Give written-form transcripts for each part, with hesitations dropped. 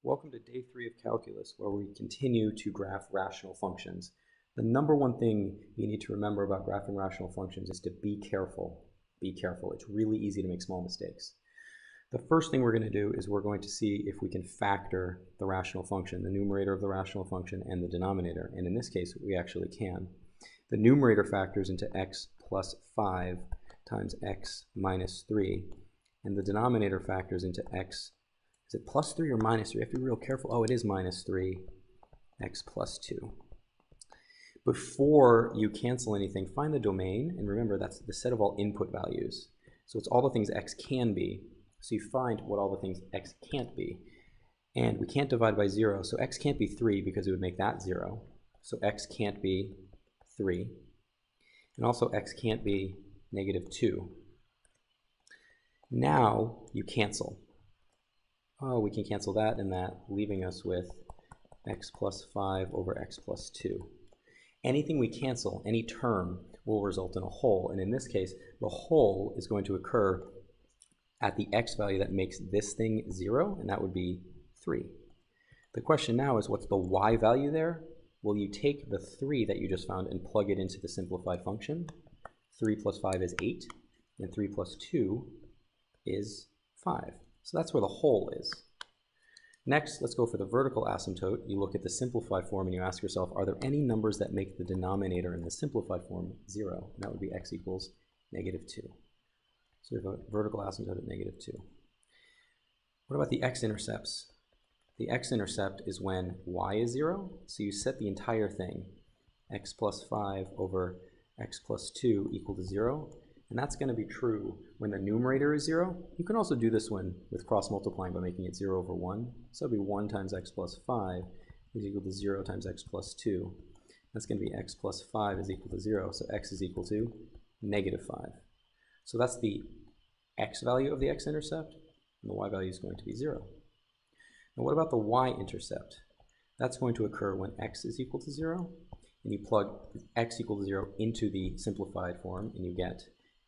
Welcome to day 3 of calculus, where we continue to graph rational functions. The number one thing you need to remember about graphing rational functions is to be careful. Be careful. It's really easy to make small mistakes. The first thing we're going to do is we're going to see if we can factor the rational function, the numerator of the rational function and the denominator. And in this case, we actually can. The numerator factors into x plus 5 times x minus 3. And the denominator factors into x. Is it plus 3 or minus 3? You have to be real careful. Oh, it is minus 3, x plus 2. Before you cancel anything, find the domain, and remember that's the set of all input values. So it's all the things x can be. So you find what all the things x can't be. And we can't divide by 0, so x can't be 3 because it would make that 0. So x can't be 3. And also x can't be negative 2. Now you cancel. Oh, we can cancel that and that, leaving us with x plus 5 over x plus 2. Anything we cancel, any term, will result in a whole. And in this case, the whole is going to occur at the x value that makes this thing 0, and that would be 3. The question now is, what's the y value there? Well, you take the 3 that you just found and plug it into the simplified function. 3 plus 5 is 8, and 3 plus 2 is 5. So that's where the whole is. Next, let's go for the vertical asymptote. You look at the simplified form and you ask yourself, are there any numbers that make the denominator in the simplified form 0? And that would be x equals negative 2. So we have a vertical asymptote at negative 2. What about the x-intercepts? The x-intercept is when y is 0. So you set the entire thing, x plus 5 over x plus 2 equal to 0. And that's going to be true when the numerator is 0. You can also do this one with cross-multiplying by making it 0 over 1. So it'll be 1 times x plus 5 is equal to 0 times x plus 2. That's going to be x plus 5 is equal to 0. So x is equal to negative 5. So that's the x value of the x-intercept, and the y value is going to be 0. Now what about the y-intercept? That's going to occur when x is equal to 0, and you plug x equal to 0 into the simplified form, and you get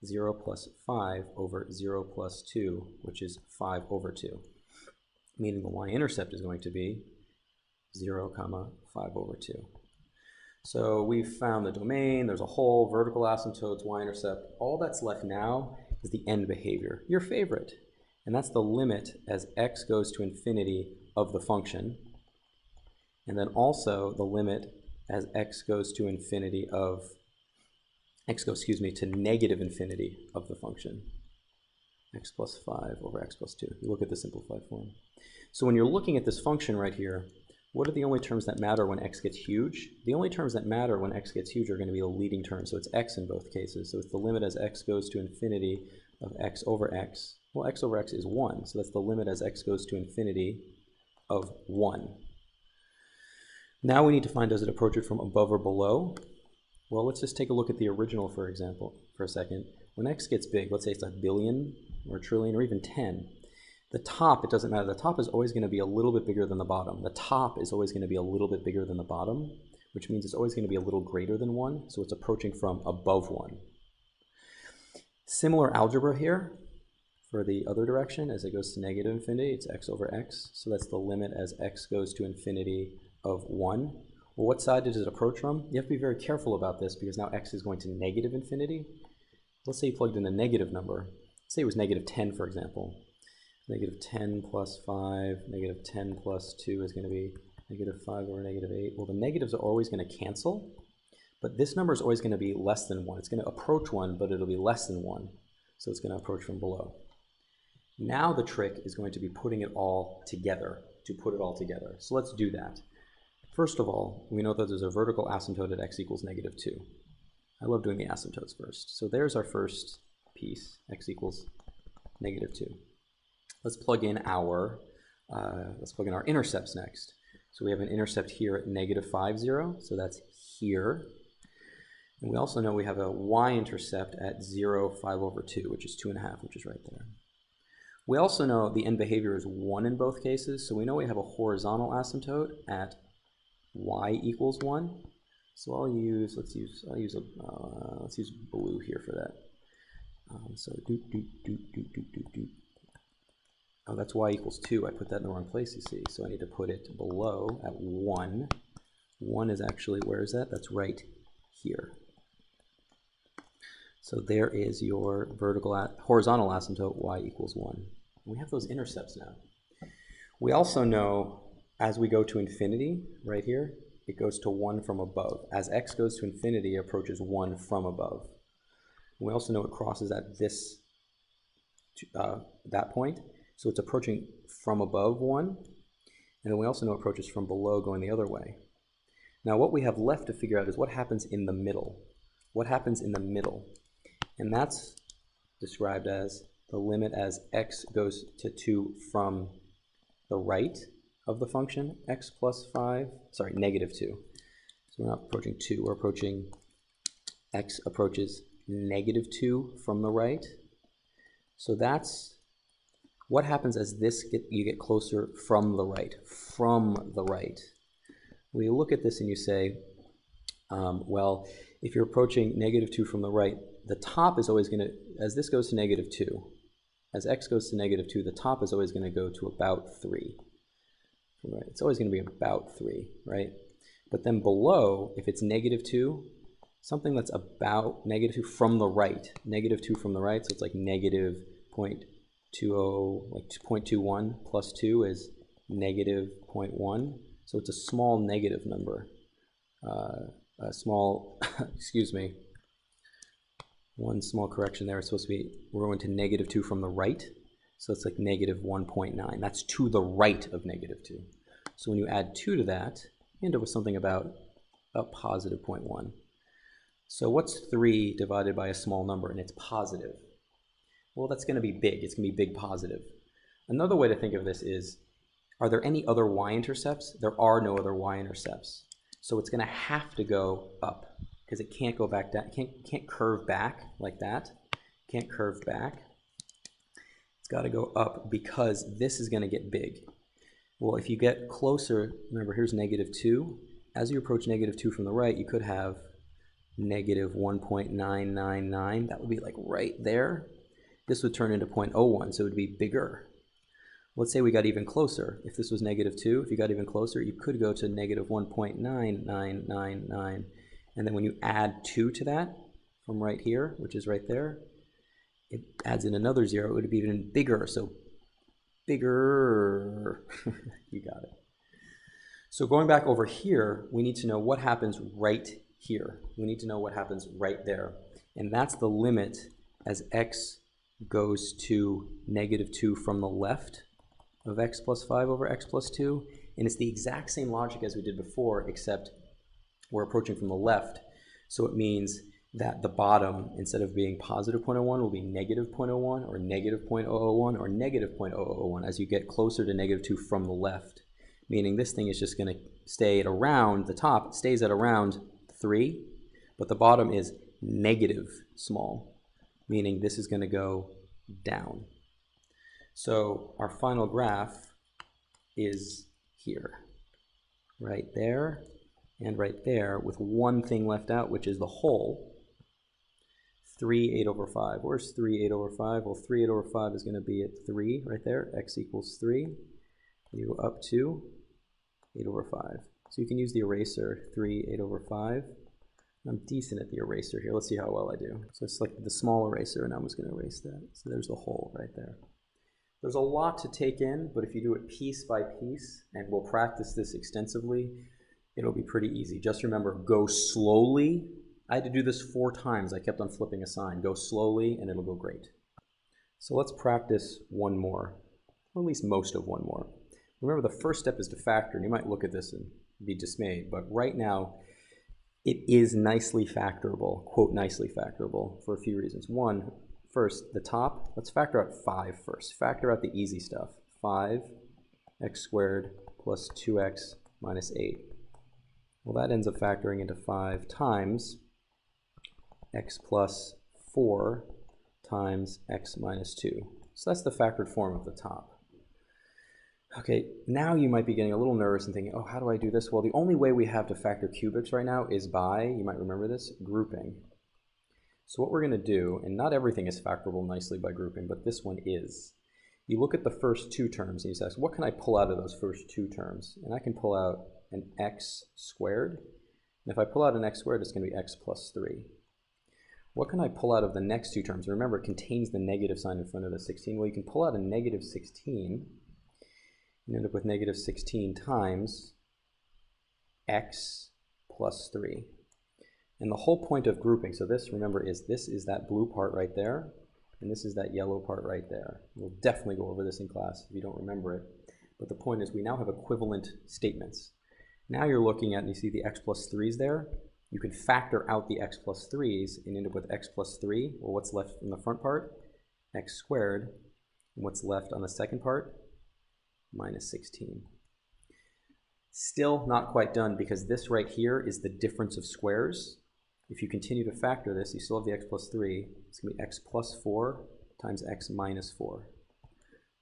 0 plus 5 over 0 plus 2, which is 5 over 2, meaning the y-intercept is going to be 0, 5 over 2. So we've found the domain, there's a whole, vertical asymptotes, y-intercept. All that's left now is the end behavior, your favorite, and that's the limit as x goes to infinity of the function, and then also the limit as x goes to infinity of to negative infinity of the function, x plus 5 over x plus 2. You look at the simplified form. So when you're looking at this function right here, what are the only terms that matter when x gets huge? The only terms that matter when x gets huge are going to be the leading term, so it's x in both cases. So it's the limit as x goes to infinity of x over x. Well, x over x is 1, so that's the limit as x goes to infinity of 1. Now we need to find, does it approach it from above or below? Well, let's just take a look at the original, for example, for a second. When x gets big, let's say it's a billion or a trillion or even 10, the top, it doesn't matter. The top is always going to be a little bit bigger than the bottom. The top is always going to be a little bit bigger than the bottom, which means it's always going to be a little greater than 1, so it's approaching from above 1. Similar algebra here for the other direction. As it goes to negative infinity, it's x over x, so that's the limit as x goes to infinity of 1. Well, what side does it approach from? You have to be very careful about this because now x is going to negative infinity. Let's say you plugged in a negative number. Let's say it was negative 10, for example. Negative 10 plus 5, negative 10 plus 2 is going to be negative 5 over negative 8. Well, the negatives are always going to cancel, but this number is always going to be less than 1. It's going to approach 1, but it'll be less than 1, so it's going to approach from below. Now the trick is going to be putting it all together, to put it all together. So let's do that. First of all, we know that there's a vertical asymptote at x equals negative 2. I love doing the asymptotes first. So there's our first piece, x equals negative 2. Let's plug in our intercepts next. So we have an intercept here at negative 5, 0, so that's here. And we also know we have a y-intercept at 0, 5 over 2, which is 2.5, which is right there. We also know the end behavior is 1 in both cases, so we know we have a horizontal asymptote at y equals 1. So let's use blue here for that. So Oh, that's y equals 2. I put that in the wrong place, you see. So I need to put it below at 1. 1 is actually, where is that? That's right here. So there is your horizontal asymptote, y equals 1. We have those intercepts now. We also know as we go to infinity, right here, it goes to 1 from above. As x goes to infinity, it approaches 1 from above. We also know it crosses at this, that point, so it's approaching from above 1, and then we also know it approaches from below going the other way. Now what we have left to figure out is what happens in the middle. What happens in the middle? And that's described as the limit as x goes to 2 from the right of the function, x plus 5, sorry, negative 2. So we're not approaching 2, we're approaching, x approaches negative 2 from the right. So that's what happens as you get closer from the right, We look at this and you say, well, if you're approaching negative 2 from the right, the top is always going to, as this goes to negative 2, as x goes to negative 2, the top is always going to go to about 3. Right? It's always going to be about 3, right? But then below, if it's negative 2, something that's about negative 2 from the right, negative 2 from the right, so it's like negative 0.20, like 0.21 plus 2 is negative 0.1. So it's a small negative number. A small, excuse me, one small correction there. It's supposed to be, we're going to negative 2 from the right. So it's like negative 1.9. That's to the right of negative 2. So when you add 2 to that, you end up with something about a positive 0.1. So what's 3 divided by a small number, and it's positive? Well, that's going to be big. It's going to be big positive. Another way to think of this is, are there any other y-intercepts? There are no other y-intercepts. So it's going to have to go up, because it can't go back down. It can't curve back like that. Can't curve back. It's got to go up because this is going to get big. Well, if you get closer, remember here's negative 2. As you approach negative 2 from the right, you could have negative 1.999. That would be like right there. This would turn into 0.01, so it would be bigger. Let's say we got even closer. If this was negative 2, if you got even closer, you could go to negative 1.9999. And then when you add 2 to that from right here, which is right there, it adds in another 0. It would be even bigger, so bigger. You got it. So going back over here, we need to know what happens right here. We need to know what happens right there. And that's the limit as x goes to negative 2 from the left of x plus 5 over x plus 2. And it's the exact same logic as we did before, except we're approaching from the left. So it means that the bottom, instead of being positive 0.01, will be negative 0.01 or negative 0.001 or negative 0.001 as you get closer to negative 2 from the left. Meaning this thing is just going to stay at around, the top stays at around 3, but the bottom is negative small, meaning this is going to go down. So our final graph is here, right there and right there, with one thing left out, which is the whole 3 8 over 5. Where's 3 8 over 5? Well, 3 8 over 5 is going to be at 3 right there, x equals 3. You go up to 8 over 5. So you can use the eraser, 3 8 over 5. I'm decent at the eraser here. Let's see how well I do. So it's like the small eraser, and I'm just going to erase that. So there's the hole right there. There's a lot to take in, but if you do it piece by piece, and we'll practice this extensively, it'll be pretty easy. Just remember, go slowly. I had to do this 4 times. I kept on flipping a sign. Go slowly, and it'll go great. So let's practice one more, or at least most of one more. Remember, the first step is to factor, and you might look at this and be dismayed, but right now, it is nicely factorable, quote, nicely factorable, for a few reasons. One, first, the top, let's factor out 5 first. Factor out the easy stuff. 5x squared plus 2x minus 8. Well, that ends up factoring into 5 times x plus 4 times x minus 2. So that's the factored form of the top. Okay, now you might be getting a little nervous and thinking, oh, how do I do this? Well, the only way we have to factor cubics right now is by, you might remember this, grouping. So what we're going to do, and not everything is factorable nicely by grouping, but this one is you look at the first two terms and you say, what can I pull out of those first two terms? And I can pull out an x squared. And if I pull out an x squared, it's going to be x plus 3. What can I pull out of the next two terms? Remember, it contains the negative sign in front of the 16. Well, you can pull out a negative 16 and end up with negative 16 times x plus 3. And the whole point of grouping, so this, remember, this is that blue part right there, and this is that yellow part right there. We'll definitely go over this in class if you don't remember it. But the point is we now have equivalent statements. Now you're looking at, and you see the x plus 3's there. You can factor out the x plus 3's and end up with x plus 3. Well, what's left in the front part? X squared. And what's left on the second part? Minus 16. Still not quite done, because this right here is the difference of squares. If you continue to factor this, you still have the x plus 3. It's going to be x plus 4 times x minus 4.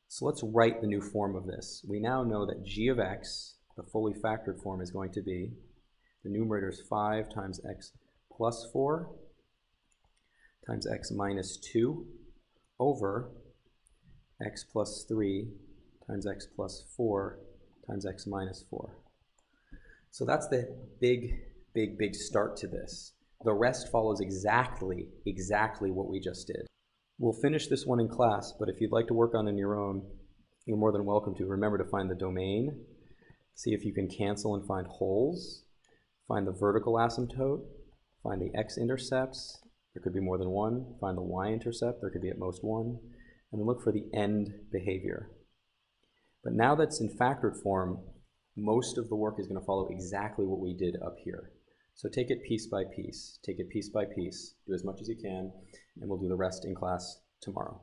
So let's write the new form of this. We now know that g of x, the fully factored form, is going to be, the numerator is 5 times x plus 4 times x minus 2 over x plus 3 times x plus 4 times x minus 4. So that's the big start to this. The rest follows exactly what we just did. We'll finish this one in class, but if you'd like to work on it on your own, you're more than welcome to. Remember to find the domain, see if you can cancel and find holes, find the vertical asymptote, find the x-intercepts, there could be more than one, find the y-intercept, there could be at most one, and then look for the end behavior. But now that's in factored form, most of the work is going to follow exactly what we did up here. So take it piece by piece, take it piece by piece, do as much as you can, and we'll do the rest in class tomorrow.